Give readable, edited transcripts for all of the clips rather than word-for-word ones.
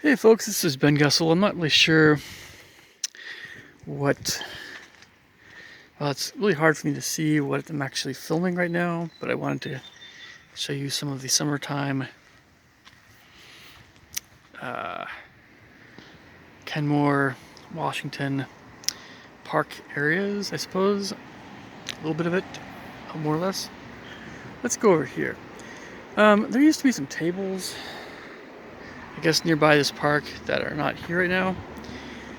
Hey folks, this is Ben Gussel. I'm not really sure what, well, it's really hard for me to see what I'm actually filming right now, but I wanted to show you some of the summertime uh, Kenmore, Washington park areas, I suppose. A little bit of it, more or less. Let's go over here. There used to be some tables, I guess, nearby this park that are not here right now.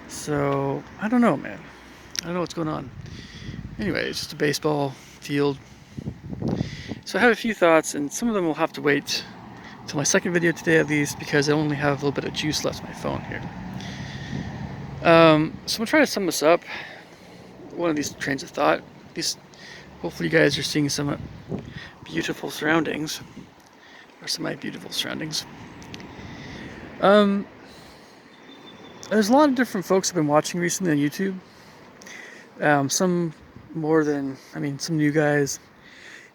So, I don't know, man. I don't know what's going on. Anyway, it's just a baseball field. So I have a few thoughts, and some of them will have to wait till my second video today at least, because I only have a little bit of juice left in my phone here. So I'm trying to sum this up. One of these trains of thought. Hopefully you guys are seeing some beautiful surroundings, or semi-beautiful surroundings. There's a lot of different folks who've been watching recently on YouTube. Some more than, some new guys.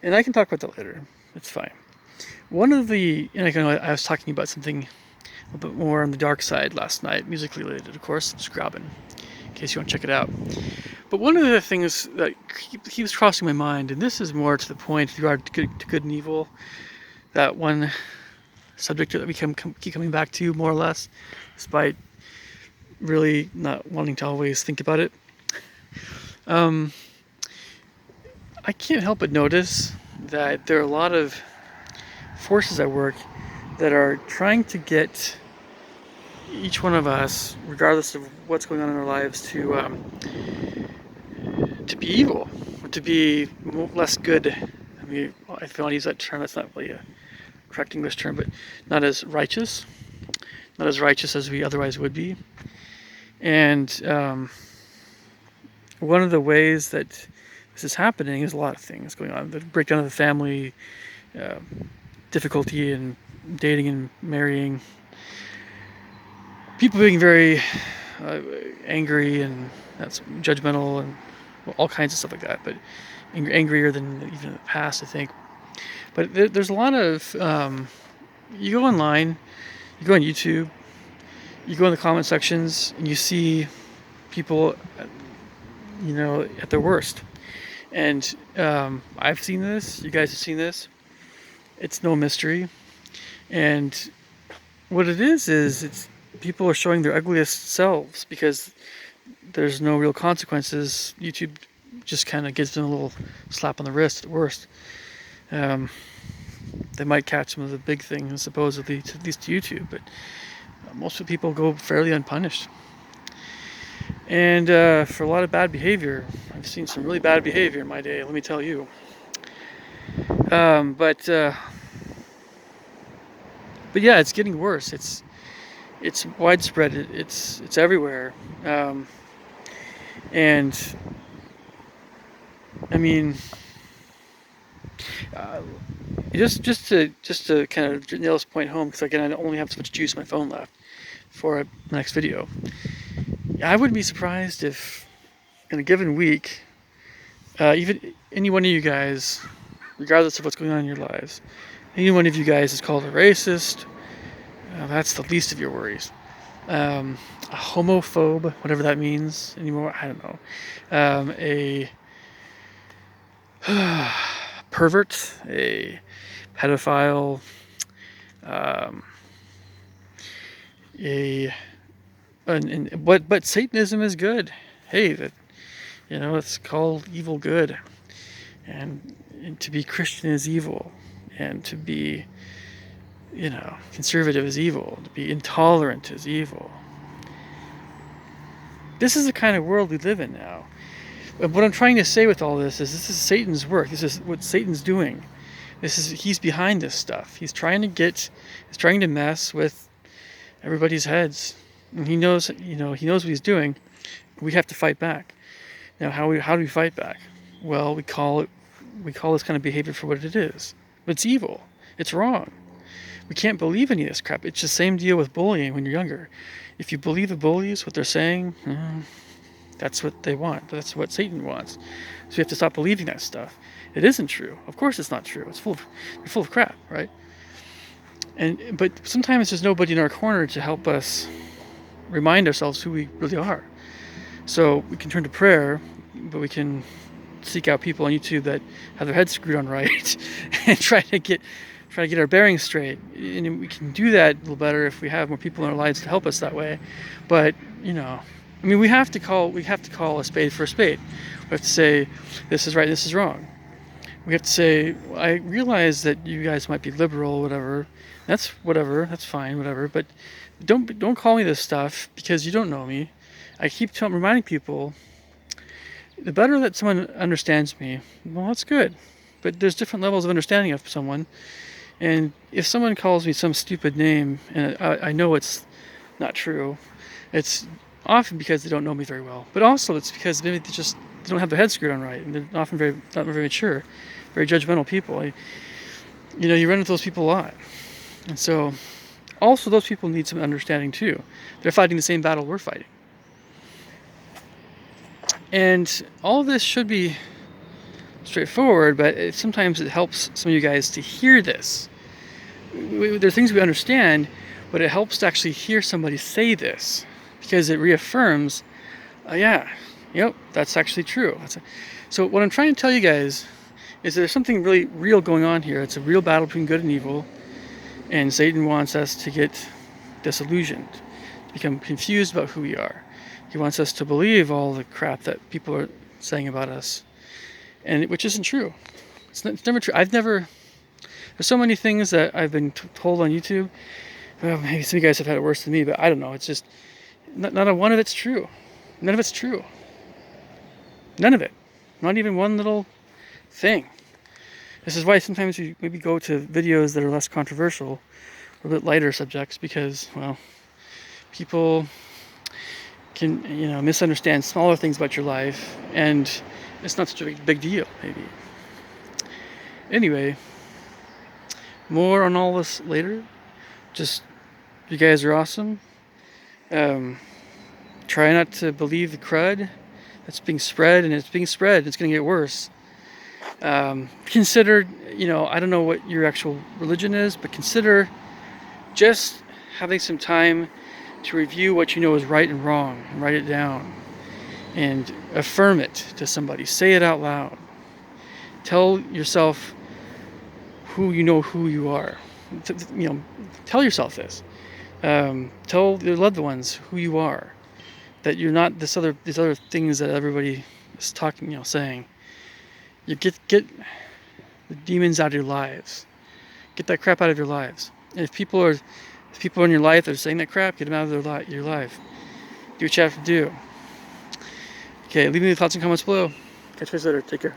And I can talk about that later. It's fine. One of the, and I was talking about something a little bit more on the dark side last night, musically related, of course, just grabbing, in case you want to check it out. But one of the things that keeps crossing my mind, and this is more to the point with regard to good and evil, that one subject that we keep coming back to, more or less, despite really not wanting to always think about it. I can't help but notice that there are a lot of forces at work that are trying to get each one of us, regardless of what's going on in our lives, to be evil, to be less good. If I want to use that term, that's not really a correct English term, but not as righteous as we otherwise would be. And one of the ways that this is happening is a lot of things going on. The breakdown of the family, difficulty in dating and marrying, people being very angry and that's judgmental, and all kinds of stuff like that, but angrier than even in the past, I think. But there's a lot of, you go online, you go on YouTube, you go in the comment sections, and you see people, at their worst. And I've seen this, you guys have seen this. It's no mystery. And what it is it's people are showing their ugliest selves because there's no real consequences. YouTube just kind of gives them a little slap on the wrist at worst. They might catch some of the big things, supposedly, at least to YouTube, but most of the people go fairly unpunished. And for a lot of bad behavior, I've seen some really bad behavior in my day, let me tell you. But yeah, it's getting worse. It's widespread. It's everywhere. And I mean, just to kind of nail this point home, because again, I only have so much juice in my phone left for the next video. I wouldn't be surprised if in a given week, even any one of you guys, regardless of what's going on in your lives, any one of you guys is called a racist. That's the least of your worries. A homophobe, whatever that means anymore, I don't know. A pervert, a pedophile, but Satanism is good. Hey, it's called evil good, and to be Christian is evil, and to be conservative is evil, to be intolerant is evil. This is the kind of world we live in now. And what I'm trying to say with all this is Satan's work. This is what Satan's doing. He's behind this stuff. He's trying to mess with everybody's heads. And he knows what he's doing. We have to fight back. Now, how do we fight back? Well, we call this kind of behavior for what it is. But it's evil. It's wrong. We can't believe any of this crap. It's the same deal with bullying when you're younger. If you believe the bullies, what they're saying, that's what they want. That's what Satan wants. So you have to stop believing that stuff. It isn't true. Of course it's not true. You're full of crap, right? But sometimes there's nobody in our corner to help us remind ourselves who we really are. So we can turn to prayer, but we can seek out people on YouTube that have their heads screwed on right and try to get our bearings straight. And we can do that a little better if we have more people in our lives to help us that way. But I mean, we have to call a spade for a spade. We have to say this is right, this is wrong. We have to say, I realize that you guys might be liberal, whatever. That's fine, whatever. But don't call me this stuff because you don't know me. I keep reminding people, the better that someone understands me, well, that's good. But there's different levels of understanding of someone. And if someone calls me some stupid name and I know it's not true, it's often because they don't know me very well. But also it's because maybe they don't have their head screwed on right, and they're often not very mature, very judgmental people. You run into those people a lot. And so also those people need some understanding too. They're fighting the same battle we're fighting. And all of this should be straightforward, but sometimes it helps some of you guys to hear this. There are things we understand, but it helps to actually hear somebody say this because it reaffirms, that's actually true. So what I'm trying to tell you guys is there's something really real going on here. It's a real battle between good and evil, and Satan wants us to get disillusioned, to become confused about who we are. He wants us to believe all the crap that people are saying about us, and which isn't true. It's never true. There's so many things that I've been told on YouTube. Well, maybe some of you guys have had it worse than me, but I don't know. It's just not a one of it's true. None of it's true. None of it. Not even one little thing. This is why sometimes you maybe go to videos that are less controversial, or a bit lighter subjects, because, well, people can, misunderstand smaller things about your life, and it's not such a big deal, maybe. Anyway, more on all this later. Just, you guys are awesome. Try not to believe the crud that's being spread, and it's being spread. It's going to get worse. Consider, I don't know what your actual religion is, but consider just having some time to review what you know is right and wrong, and write it down, and affirm it to somebody. Say it out loud. Tell yourself who you are. Tell yourself this. Tell your loved ones who you are. That you're not these other things that everybody is talking, saying. You get the demons out of your lives. Get that crap out of your lives. And if people in your life that are saying that crap, get them out of your life. Do what you have to do. Okay, leave me the thoughts and comments below. Catch you guys later. Take care.